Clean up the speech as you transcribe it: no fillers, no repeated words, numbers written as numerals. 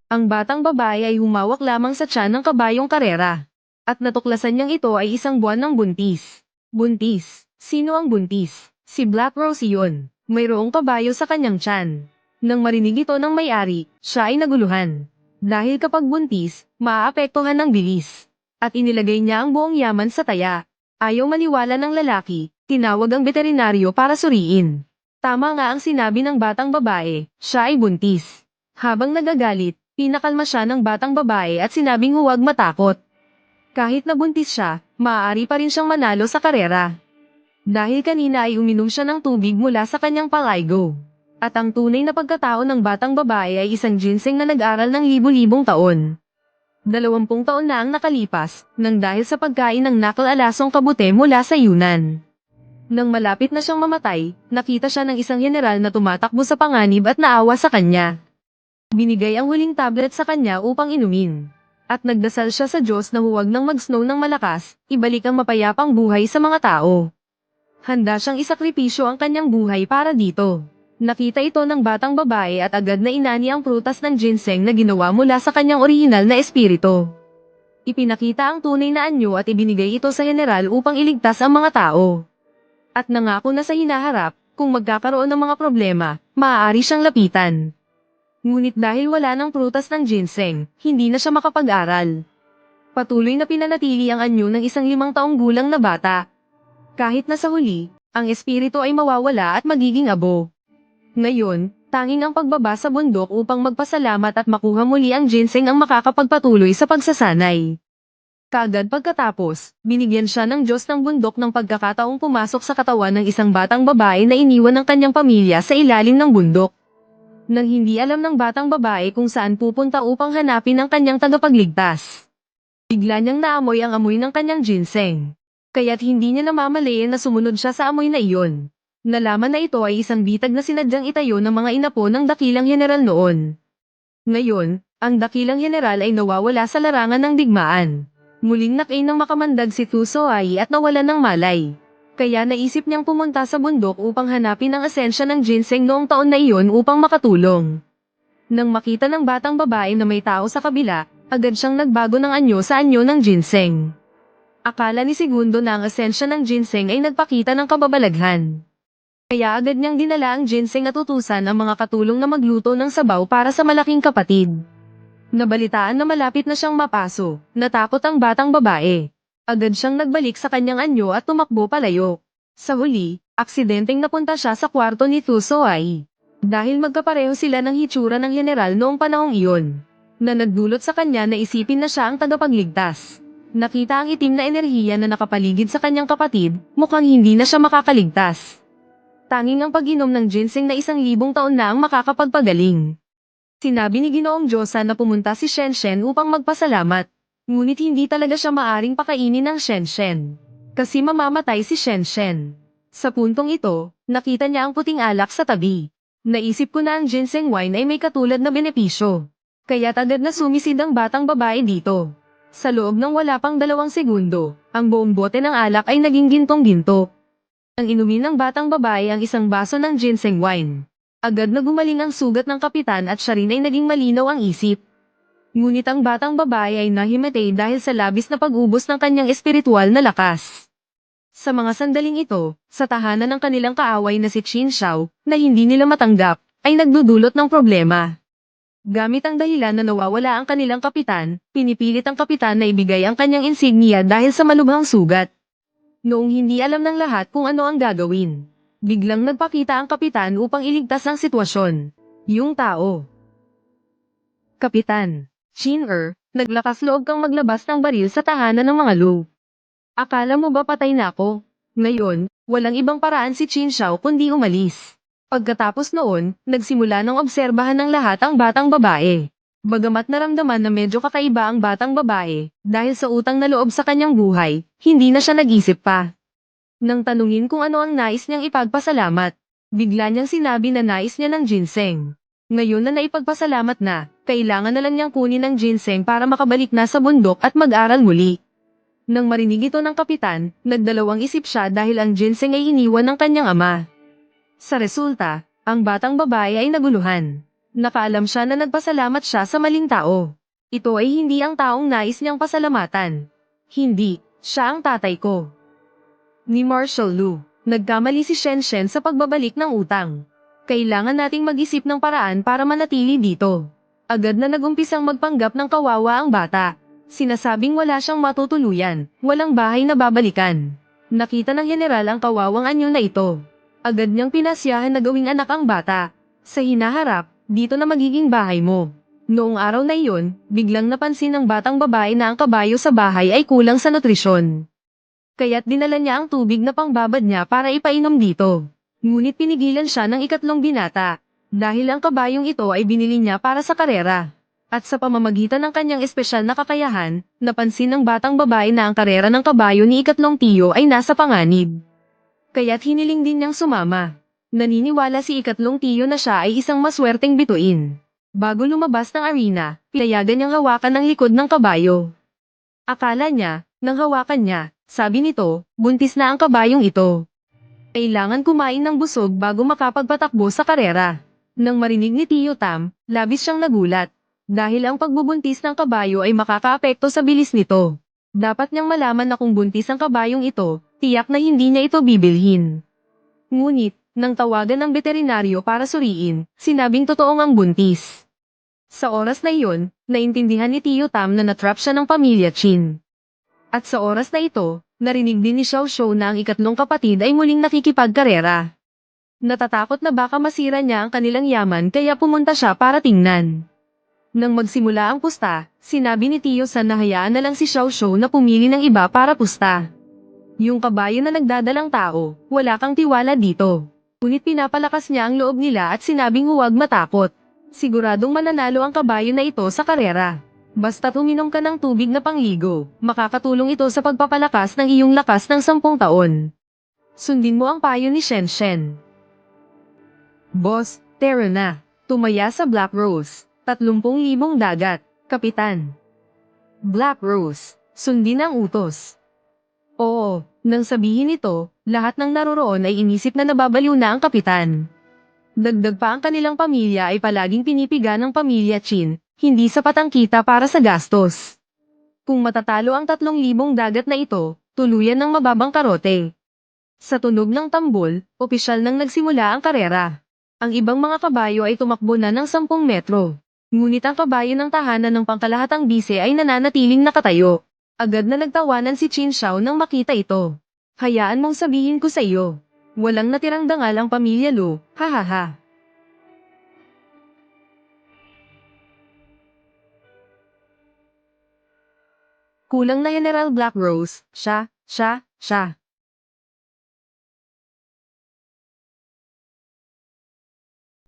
Ang batang babae ay humawak lamang sa tiyan ng kabayong karera. At natuklasan niyang ito ay isang buwan ng buntis. Buntis? Sino ang buntis? Si Black Rose iyon. Mayroong kabayo sa kanyang tiyan. Nang marinig ito ng may-ari, siya ay naguluhan. Dahil kapag buntis, maaapektuhan ng bilis. At inilagay niya ang buong yaman sa taya. Ayaw maniwala ng lalaki, tinawag ang veterinaryo para suriin. Tama nga ang sinabi ng batang babae, siya ay buntis. Habang nagagalit, pinakalma siya ng batang babae at sinabing huwag matakot. Kahit nabuntis siya, maaari pa rin siyang manalo sa karera. Dahil kanina ay uminom siya ng tubig mula sa kanyang palaygo. At ang tunay na pagkatao ng batang babae ay isang ginseng na nag-aral ng libu-libong taon. 20 taon na ang nakalipas, nang dahil sa pagkain ng nakal-alasong kabute mula sa Yunan. Nang malapit na siyang mamatay, nakita siya ng isang general na tumatakbo sa panganib at naawa sa kanya. Binigay ang huling tablet sa kanya upang inumin. At nagdasal siya sa Diyos na huwag nang mag-snow ng malakas, ibalik ang mapayapang buhay sa mga tao. Handa siyang isakripisyo ang kanyang buhay para dito. Nakita ito ng batang babae at agad na inani ang prutas ng ginseng na ginawa mula sa kanyang orihinal na espiritu. Ipinakita ang tunay na anyo at ibinigay ito sa general upang iligtas ang mga tao. At nangako na sa hinaharap, kung magkakaroon ng mga problema, maaari siyang lapitan. Ngunit dahil wala ng prutas ng ginseng, hindi na siya makapag-aral. Patuloy na pinanatili ang anyo ng isang 5 taong gulang na bata. Kahit na sa huli, ang espiritu ay mawawala at magiging abo. Ngayon, tanging ang pagbaba sa bundok upang magpasalamat at makuha muli ang ginseng ang makakapagpatuloy sa pagsasanay. Kaagad pagkatapos, binigyan siya ng Diyos ng bundok ng pagkakataong pumasok sa katawan ng isang batang babae na iniwan ng kanyang pamilya sa ilalim ng bundok. Nang hindi alam ng batang babae kung saan pupunta upang hanapin ang kanyang tagapagligtas. Bigla niyang naamoy ang amoy ng kanyang ginseng. Kaya't hindi niya namamalayan na sumunod siya sa amoy na iyon. Nalaman na ito ay isang bitag na sinadyang itayo ng mga inapo ng dakilang general noon. Ngayon, ang dakilang general ay nawawala sa larangan ng digmaan. Muling nakain ng makamandag si Tusoai at nawalan ng malay. Kaya naisip niyang pumunta sa bundok upang hanapin ang esensya ng ginseng noong taon na iyon upang makatulong. Nang makita ng batang babae na may tao sa kabila, agad siyang nagbago ng anyo sa anyo ng ginseng. Akala ni Segundo na ang esensya ng ginseng ay nagpakita ng kababalaghan. Kaya agad niyang dinala ang ginseng at utusan ang mga katulong na magluto ng sabaw para sa malaking kapatid. Nabalitaan na malapit na siyang mapaso, natakot ang batang babae. Agad siyang nagbalik sa kanyang anyo at tumakbo palayo. Sa huli, aksidenteng napunta siya sa kwarto ni Tusoai. Dahil magkapareho sila ng hitsura ng general noong panahong iyon. Na nagdulot sa kanya na isipin na siya ang tagapagligtas. Nakita ang itim na enerhiya na nakapaligid sa kanyang kapatid, mukhang hindi na siya makakaligtas. Tanging ang pag-inom ng ginseng na 1,000 taon na ang makakapagpagaling. Sinabi ni Ginoong Diyosa na pumunta si Shenshen upang magpasalamat. Ngunit hindi talaga siya maaring pakainin ng Shenshen. Kasi mamamatay si Shenshen. Sa puntong ito, nakita niya ang puting alak sa tabi. Naisip ko na ang ginseng wine ay may katulad na benepisyo. Kaya agad na sumisid ang batang babae dito. Sa loob ng wala pang 2 segundo, ang buong bote ng alak ay naging gintong-ginto. Ang inumin ng batang babae ang isang baso ng ginseng wine. Agad na gumaling ang sugat ng kapitan at siya rin ay naging malinaw ang isip. Ngunit ang batang babae ay nahimatay dahil sa labis na pag-ubos ng kanyang espiritual na lakas. Sa mga sandaling ito, sa tahanan ng kanilang kaaway na si Qin Xiao, na hindi nila matanggap, ay nagdudulot ng problema. Gamit ang dahilan na nawawala ang kanilang kapitan, pinipilit ang kapitan na ibigay ang kanyang insignia dahil sa malubhang sugat. Noong hindi alam ng lahat kung ano ang gagawin, biglang nagpakita ang kapitan upang iligtas ang sitwasyon. Yung tao. Kapitan. Qin naglakas loob kang maglabas ng baril sa tahanan ng mga Lu. Akala mo ba patay na ako? Ngayon, walang ibang paraan si Qin Xiao kundi umalis. Pagkatapos noon, nagsimula ng obserbahan ng lahat ang batang babae. Bagamat naramdaman na medyo kakaiba ang batang babae, dahil sa utang na loob sa kanyang buhay, hindi na siya nag-isip pa. Nang tanungin kung ano ang nais niyang ipagpasalamat, bigla niyang sinabi na nais niya ng ginseng. Ngayon na naipagpasalamat na, kailangan na lang niyang kunin ang ginseng para makabalik na sa bundok at mag-aral muli. Nang marinig ito ng kapitan, nagdalawang isip siya dahil ang ginseng ay iniwan ng kanyang ama. Sa resulta, ang batang babae ay naguluhan. Nakaalam siya na nagpasalamat siya sa maling tao. Ito ay hindi ang taong nais niyang pasalamatan. Hindi, siya ang tatay ko. Ni Marshall Lu, nagkamali si Shen Shen sa pagbabalik ng utang. Kailangan nating mag-isip ng paraan para manatili dito. Agad na nagumpisang magpanggap ng kawawa ang bata. Sinasabing wala siyang matutuluyan, walang bahay na babalikan. Nakita ng general ang kawawang anyo na ito. Agad niyang pinasyahan na gawing anak ang bata. Sa hinaharap, dito na magiging bahay mo. Noong araw na iyon, biglang napansin ng batang babae na ang kabayo sa bahay ay kulang sa nutrisyon. Kaya't dinala niya ang tubig na pangbabad niya para ipainom dito. Ngunit pinigilan siya ng ikatlong binata. Dahil ang kabayong ito ay binili niya para sa karera. At sa pamamagitan ng kanyang espesyal na kakayahan, napansin ng batang babae na ang karera ng kabayo ni ikatlong tiyo ay nasa panganib. Kaya't hiniling din niyang sumama. Naniniwala si ikatlong tiyo na siya ay isang maswerteng bituin. Bago lumabas ng arena, pinayagan niyang hawakan ang likod ng kabayo. Akala niya, nang hawakan niya, sabi nito, buntis na ang kabayong ito. Kailangan kumain ng busog bago makapagpatakbo sa karera. Nang marinig ni Tio Tam, labis siyang nagulat. Dahil ang pagbubuntis ng kabayo ay makakaapekto sa bilis nito. Dapat niyang malaman na kung buntis ang kabayong ito, tiyak na hindi niya ito bibilhin. Ngunit, nang tawagan ng veterinaryo para suriin, sinabing totoong ang buntis. Sa oras na iyon, naintindihan ni Tio Tam na natrap siya ng pamilya Chin. At sa oras na ito, narinig din ni Xiao Shou na ang ikatlong kapatid ay muling nakikipagkarera. Natatakot na baka masira niya ang kanilang yaman kaya pumunta siya para tingnan. Nang magsimula ang pusta, sinabi ni Tio San na hayaan na lang si Xiao Shou na pumili ng iba para pusta. Yung kabayo na nagdadalang tao, wala kang tiwala dito. Ngunit pinapalakas niya ang loob nila at sinabing huwag matakot. Siguradong mananalo ang kabayo na ito sa karera. Basta uminom ka ng tubig na pangligo, makakatulong ito sa pagpapalakas ng iyong lakas ng 10 taon. Sundin mo ang payo ni Shen Shen. Boss, tara na. Tumaya sa Black Rose. 30,000 dagat, Kapitan. Black Rose, sundin ang utos. Oo, nang sabihin ito, lahat ng naroroon ay inisip na nababaliw na ang kapitan. Dagdag pa ang kanilang pamilya ay palaging pinipiga ng pamilya Chin, hindi sapat ang kita para sa gastos. Kung matatalo ang 3,000 dagat na ito, tuluyan ng mababang karote. Sa tunog ng tambol, opisyal nang nagsimula ang karera. Ang ibang mga kabayo ay tumakbo na ng 10 metro. Ngunit ang kabayo ng tahanan ng pangkalahatang bise ay nananatiling nakatayo. Agad na nagtawanan si Chin Xiao nang makita ito. Hayaan mong sabihin ko sa iyo. Walang natirang dangal ang pamilya Lu, hahaha. Kulang na General Black Rose, siya.